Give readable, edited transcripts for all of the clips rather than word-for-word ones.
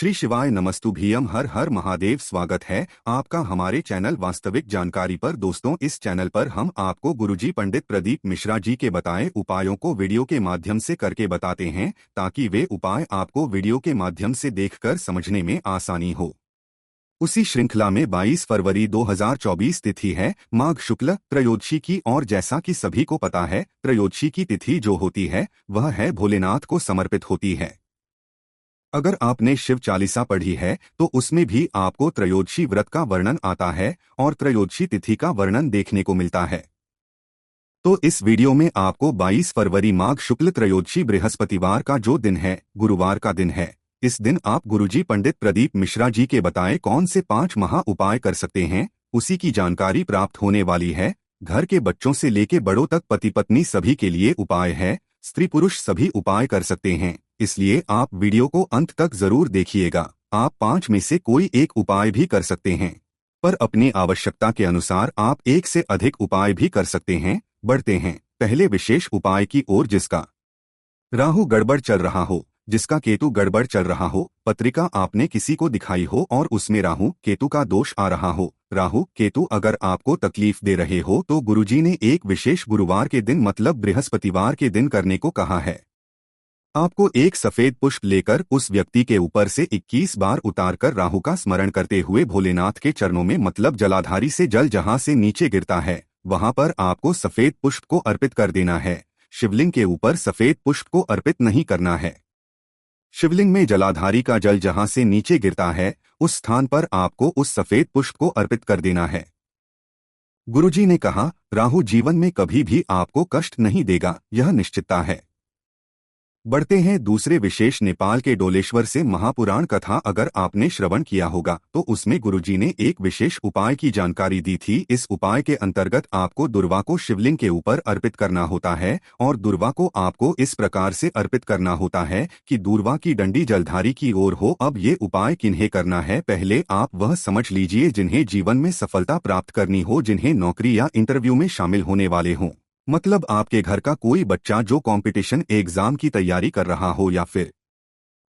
श्री शिवाय नमस्तुभ्यम। हर हर महादेव। स्वागत है आपका हमारे चैनल वास्तविक जानकारी पर। दोस्तों, इस चैनल पर हम आपको गुरुजी पंडित प्रदीप मिश्रा जी के बताए उपायों को वीडियो के माध्यम से करके बताते हैं, ताकि वे उपाय आपको वीडियो के माध्यम से देखकर समझने में आसानी हो। उसी श्रृंखला में 22 फरवरी 2024 तिथि है माघ शुक्ल त्रयोदशी की, और जैसा कि सभी को पता है, त्रयोदशी की तिथि जो होती है वह है भोलेनाथ को समर्पित होती है। अगर आपने शिव चालीसा पढ़ी है तो उसमें भी आपको त्रयोदशी व्रत का वर्णन आता है और त्रयोदशी तिथि का वर्णन देखने को मिलता है। तो इस वीडियो में आपको 22 फरवरी माघ शुक्ल त्रयोदशी बृहस्पतिवार का जो दिन है, गुरुवार का दिन है, इस दिन आप गुरुजी पंडित प्रदीप मिश्रा जी के बताए कौन से 5 महा उपाय कर सकते हैं, उसी की जानकारी प्राप्त होने वाली है। घर के बच्चों से लेके बड़ों तक, पति पत्नी सभी के लिए उपाय है। स्त्री पुरुष सभी उपाय कर सकते हैं, इसलिए आप वीडियो को अंत तक जरूर देखिएगा। आप 5 में से कोई एक उपाय भी कर सकते हैं, पर अपनी आवश्यकता के अनुसार आप एक से अधिक उपाय भी कर सकते हैं। बढ़ते हैं पहले विशेष उपाय की ओर। जिसका राहु गड़बड़ चल रहा हो, जिसका केतु गड़बड़ चल रहा हो, पत्रिका आपने किसी को दिखाई हो और उसमें राहु केतु का दोष आ रहा हो, राहु केतु अगर आपको तकलीफ दे रहे हो, तो गुरुजी ने एक विशेष गुरुवार के दिन मतलब बृहस्पतिवार के दिन करने को कहा है। आपको एक सफेद पुष्प लेकर उस व्यक्ति के ऊपर से 21 बार उतारकर राहु का स्मरण करते हुए भोलेनाथ के चरणों में, मतलब जलाधारी से जल जहां से नीचे गिरता है वहां पर आपको सफेद पुष्प को अर्पित कर देना है। शिवलिंग के ऊपर सफेद पुष्प को अर्पित नहीं करना है। शिवलिंग में जलाधारी का जल जहां से नीचे गिरता है उस स्थान पर आपको उस सफेद पुष्प को अर्पित कर देना है। गुरुजी ने कहा, राहु जीवन में कभी भी आपको कष्ट नहीं देगा, यह निश्चितता है। बढ़ते हैं दूसरे विशेष। नेपाल के डोलेश्वर से महापुराण कथा अगर आपने श्रवण किया होगा तो उसमें गुरुजी ने एक विशेष उपाय की जानकारी दी थी। इस उपाय के अंतर्गत आपको दुर्वा को शिवलिंग के ऊपर अर्पित करना होता है, और दुर्वा को आपको इस प्रकार से अर्पित करना होता है कि दुर्वा की डंडी जलधारी की ओर हो। अब ये उपाय किन्हें करना है, पहले आप वह समझ लीजिए जिन्हें जीवन में सफलता प्राप्त करनी हो, जिन्हें नौकरी या इंटरव्यू में शामिल होने वाले हों। मतलब आपके घर का कोई बच्चा जो कंपटीशन एग्जाम की तैयारी कर रहा हो, या फिर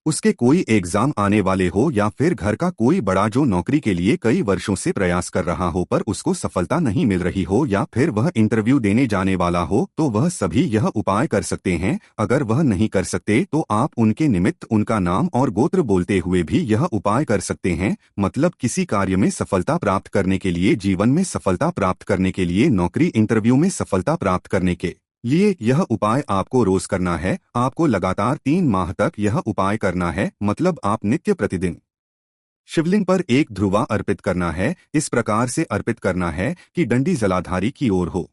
उसके कोई एग्जाम आने वाले हो, या फिर घर का कोई बड़ा जो नौकरी के लिए कई वर्षों से प्रयास कर रहा हो पर उसको सफलता नहीं मिल रही हो, या फिर वह इंटरव्यू देने जाने वाला हो, तो वह सभी यह उपाय कर सकते हैं। अगर वह नहीं कर सकते तो आप उनके निमित्त उनका नाम और गोत्र बोलते हुए भी यह उपाय कर सकते हैं। मतलब किसी कार्य में सफलता प्राप्त करने के लिए, जीवन में सफलता प्राप्त करने के लिए, नौकरी इंटरव्यू में सफलता प्राप्त करने के लिए यह उपाय आपको रोज करना है। आपको लगातार 3 माह तक यह उपाय करना है। मतलब आप नित्य प्रतिदिन शिवलिंग पर एक ध्रुवा अर्पित करना है। इस प्रकार से अर्पित करना है कि डंडी जलाधारी की ओर हो।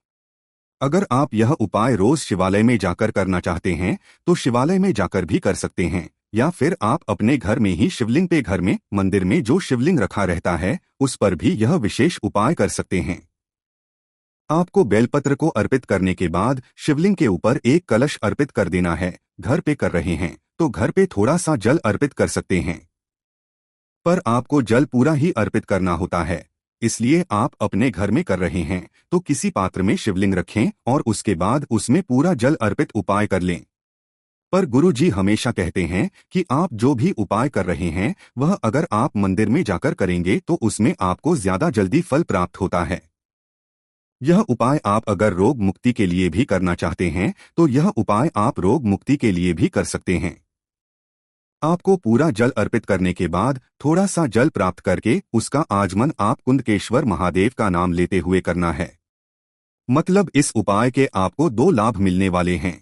अगर आप यह उपाय रोज शिवालय में जाकर करना चाहते हैं तो शिवालय में जाकर भी कर सकते हैं, या फिर आप अपने घर में ही शिवलिंग पे, घर में मंदिर में जो शिवलिंग रखा रहता है उस पर भी यह विशेष उपाय कर सकते हैं। आपको बेलपत्र को अर्पित करने के बाद शिवलिंग के ऊपर एक कलश अर्पित कर देना है। घर पे कर रहे हैं तो घर पे थोड़ा सा जल अर्पित कर सकते हैं, पर आपको जल पूरा ही अर्पित करना होता है। इसलिए आप अपने घर में कर रहे हैं तो किसी पात्र में शिवलिंग रखें और उसके बाद उसमें पूरा जल अर्पित उपाय कर लें। पर गुरुजी हमेशा कहते हैं कि आप जो भी उपाय कर रहे हैं वह अगर आप मंदिर में जाकर करेंगे तो उसमें आपको ज्यादा जल्दी फल प्राप्त होता है। यह उपाय आप अगर रोग मुक्ति के लिए भी करना चाहते हैं तो यह उपाय आप रोग मुक्ति के लिए भी कर सकते हैं। आपको पूरा जल अर्पित करने के बाद थोड़ा सा जल प्राप्त करके उसका आचमन आप कुंडकेश्वर महादेव का नाम लेते हुए करना है। मतलब इस उपाय के आपको 2 लाभ मिलने वाले हैं।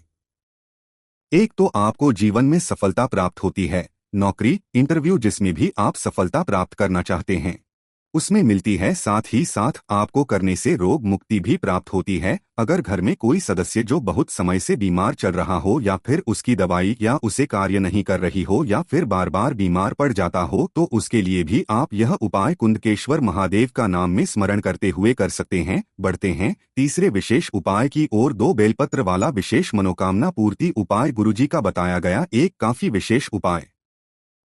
एक तो आपको जीवन में सफलता प्राप्त होती है, नौकरी इंटरव्यू जिसमें भी आप सफलता प्राप्त करना चाहते हैं उसमें मिलती है, साथ ही साथ आपको करने से रोग मुक्ति भी प्राप्त होती है। अगर घर में कोई सदस्य जो बहुत समय से बीमार चल रहा हो, या फिर उसकी दवाई या उसे कार्य नहीं कर रही हो, या फिर बार बार बीमार पड़ जाता हो, तो उसके लिए भी आप यह उपाय कुंडकेश्वर महादेव का नाम में स्मरण करते हुए कर सकते हैं। बढ़ते हैं तीसरे विशेष उपाय की ओर। 2 बेलपत्र वाला विशेष मनोकामना पूर्ति उपाय गुरुजी का बताया गया एक काफी विशेष उपाय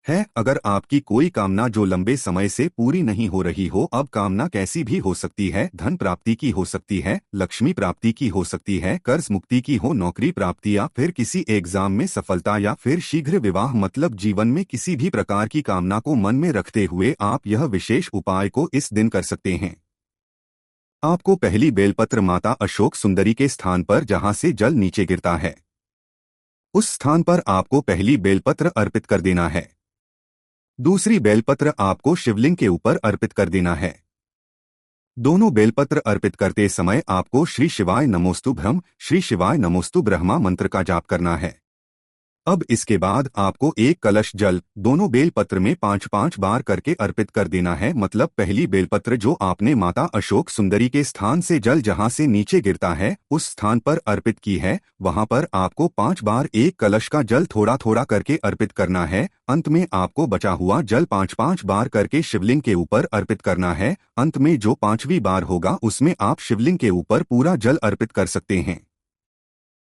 है। अगर आपकी कोई कामना जो लंबे समय से पूरी नहीं हो रही हो, अब कामना कैसी भी हो सकती है, धन प्राप्ति की हो सकती है, लक्ष्मी प्राप्ति की हो सकती है, कर्ज मुक्ति की हो, नौकरी प्राप्ति या फिर किसी एग्जाम में सफलता या फिर शीघ्र विवाह, मतलब जीवन में किसी भी प्रकार की कामना को मन में रखते हुए आप यह विशेष उपाय को इस दिन कर सकते हैं। आपको पहली बेलपत्र माता अशोक सुंदरी के स्थान पर जहां से जल नीचे गिरता है, उस स्थान पर आपको पहली बेलपत्र अर्पित कर देना है। दूसरी बेलपत्र आपको शिवलिंग के ऊपर अर्पित कर देना है। दोनों बेलपत्र अर्पित करते समय आपको श्री शिवाय नमोस्तु ब्रह्म, श्री शिवाय नमोस्तु ब्रह्मा मंत्र का जाप करना है। अब इसके बाद आपको एक कलश जल दोनों बेलपत्र में 5-5 बार करके अर्पित कर देना है। मतलब पहली बेलपत्र जो आपने माता अशोक सुंदरी के स्थान से जल जहां से नीचे गिरता है उस स्थान पर अर्पित की है, वहां पर आपको 5 बार एक कलश का जल थोड़ा थोड़ा करके अर्पित करना है। अंत में आपको बचा हुआ जल 5-5 बार करके शिवलिंग के ऊपर अर्पित करना है। अंत में जो 5वीं बार होगा उसमें आप शिवलिंग के ऊपर पूरा जल अर्पित कर सकते हैं।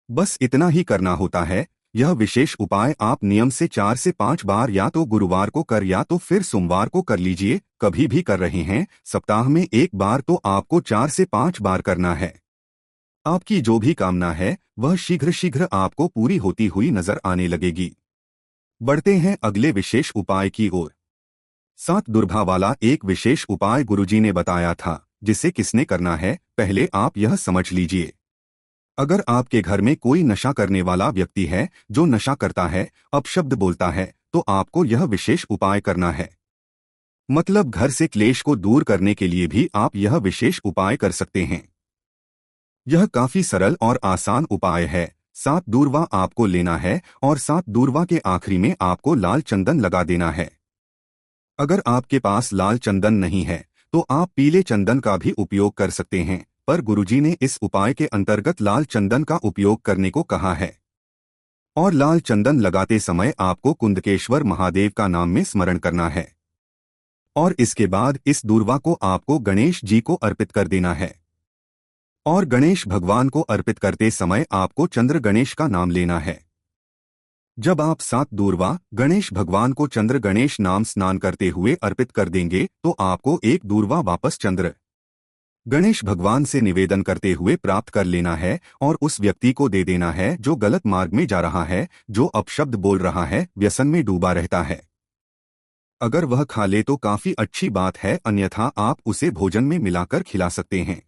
बस इतना ही करना होता है। यह विशेष उपाय आप नियम से 4 से 5 बार या तो गुरुवार को कर या तो फिर सोमवार को कर लीजिए। कभी भी कर रहे हैं, सप्ताह में एक बार तो आपको 4 से 5 बार करना है। आपकी जो भी कामना है वह शीघ्र शीघ्र आपको पूरी होती हुई नजर आने लगेगी। बढ़ते हैं अगले विशेष उपाय की ओर। 7 दुर्भा वाला एक विशेष उपाय गुरुजी ने बताया था, जिसे किसने करना है पहले आप यह समझ लीजिए। अगर आपके घर में कोई नशा करने वाला व्यक्ति है जो नशा करता है, अपशब्द बोलता है, तो आपको यह विशेष उपाय करना है। मतलब घर से क्लेश को दूर करने के लिए भी आप यह विशेष उपाय कर सकते हैं। यह काफी सरल और आसान उपाय है। 7 दूर्वा आपको लेना है और 7 दूर्वा के आखिरी में आपको लाल चंदन लगा देना है। अगर आपके पास लाल चंदन नहीं है तो आप पीले चंदन का भी उपयोग कर सकते हैं, पर गुरुजी ने इस उपाय के अंतर्गत लाल चंदन का उपयोग करने को कहा है। और लाल चंदन लगाते समय आपको कुंदकेश्वर महादेव का नाम में स्मरण करना है। और इसके बाद इस दूर्वा को आपको गणेश जी को अर्पित कर देना है। और गणेश भगवान को अर्पित करते समय आपको चंद्र गणेश का नाम लेना है। जब आप 7 दूर्वा गणेश भगवान को चंद्र गणेश नाम स्नान करते हुए अर्पित कर देंगे तो आपको एक दूर्वा वापस चंद्र गणेश भगवान से निवेदन करते हुए प्राप्त कर लेना है और उस व्यक्ति को दे देना है जो गलत मार्ग में जा रहा है, जो अपशब्द बोल रहा है, व्यसन में डूबा रहता है। अगर वह खा ले तो काफी अच्छी बात है, अन्यथा आप उसे भोजन में मिलाकर खिला सकते हैं।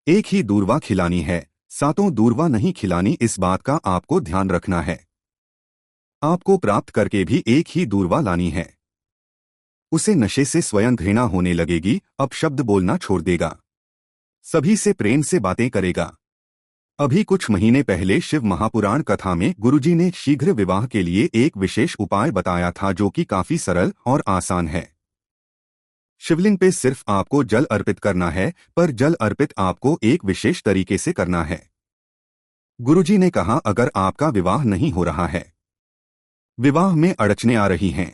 एक ही दूर्वा खिलानी है, 7 दूर्वा नहीं खिलानी, इस बात का आपको ध्यान रखना है। आपको प्राप्त करके भी एक ही दूर्वा लानी है। उसे नशे से स्वयं घृणा होने लगेगी, अपशब्द बोलना छोड़ देगा, सभी से प्रेम से बातें करेगा। अभी कुछ महीने पहले शिव महापुराण कथा में गुरुजी ने शीघ्र विवाह के लिए एक विशेष उपाय बताया था जो कि काफी सरल और आसान है। शिवलिंग पे सिर्फ आपको जल अर्पित करना है, पर जल अर्पित आपको एक विशेष तरीके से करना है। गुरुजी ने कहा अगर आपका विवाह नहीं हो रहा है, विवाह में अड़चने आ रही हैं,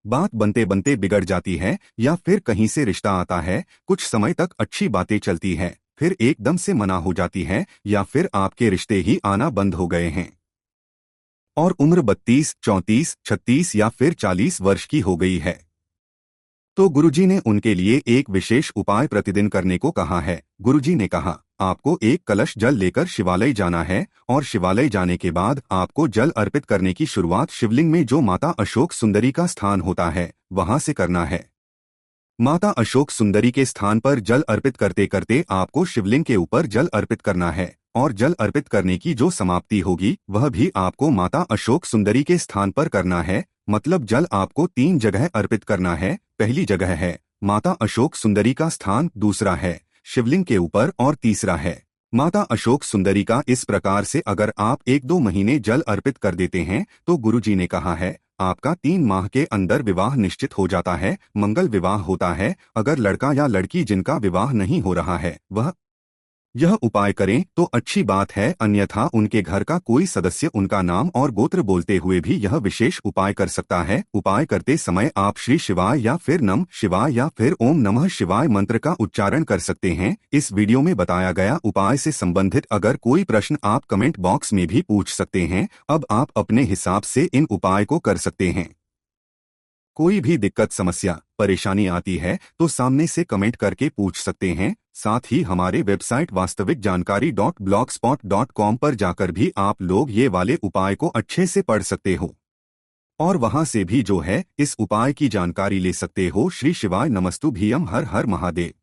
बात बनते बनते बिगड़ जाती है या फिर कहीं से रिश्ता आता है, कुछ समय तक अच्छी बातें चलती हैं, फिर एकदम से मना हो जाती है, या फिर आपके रिश्ते ही आना बंद हो गए हैं और उम्र 32, 34, 36 या फिर 40 वर्ष की हो गई है, तो गुरुजी ने उनके लिए एक विशेष उपाय प्रतिदिन करने को कहा है। गुरुजी ने कहा आपको एक कलश जल लेकर शिवालय जाना है और शिवालय जाने के बाद आपको जल अर्पित करने की शुरुआत शिवलिंग में जो माता अशोक सुंदरी का स्थान होता है वहां से करना है। माता अशोक सुंदरी के स्थान पर जल अर्पित करते करते आपको शिवलिंग के ऊपर जल अर्पित करना है और जल अर्पित करने की जो समाप्ति होगी वह भी आपको माता अशोक सुंदरी के स्थान पर करना है। मतलब जल आपको 3 जगह अर्पित करना है। पहली जगह है माता अशोक सुंदरी का स्थान, दूसरा है शिवलिंग के ऊपर और तीसरा है माता अशोक सुंदरी का। इस प्रकार से अगर आप 1-2 महीने जल अर्पित कर देते हैं तो गुरुजी ने कहा है आपका 3 माह के अंदर विवाह निश्चित हो जाता है, मंगल विवाह होता है। अगर लड़का या लड़की जिनका विवाह नहीं हो रहा है वह यह उपाय करें तो अच्छी बात है, अन्यथा उनके घर का कोई सदस्य उनका नाम और गोत्र बोलते हुए भी यह विशेष उपाय कर सकता है। उपाय करते समय आप श्री शिवाय या फिर नमः शिवाय या फिर ओम नमः शिवाय मंत्र का उच्चारण कर सकते हैं। इस वीडियो में बताया गया उपाय से संबंधित अगर कोई प्रश्न आप कमेंट बॉक्स में भी पूछ सकते हैं। अब आप अपने हिसाब से इन उपाय को कर सकते हैं। कोई भी दिक्कत समस्या परेशानी आती है तो सामने से कमेंट करके पूछ सकते हैं। साथ ही हमारे वेबसाइट वास्तविक जानकारी .blogspot.com पर जाकर भी आप लोग ये वाले उपाय को अच्छे से पढ़ सकते हो और वहां से भी जो है इस उपाय की जानकारी ले सकते हो। श्री शिवाय नमस्तुभ्यम। हर हर महादेव।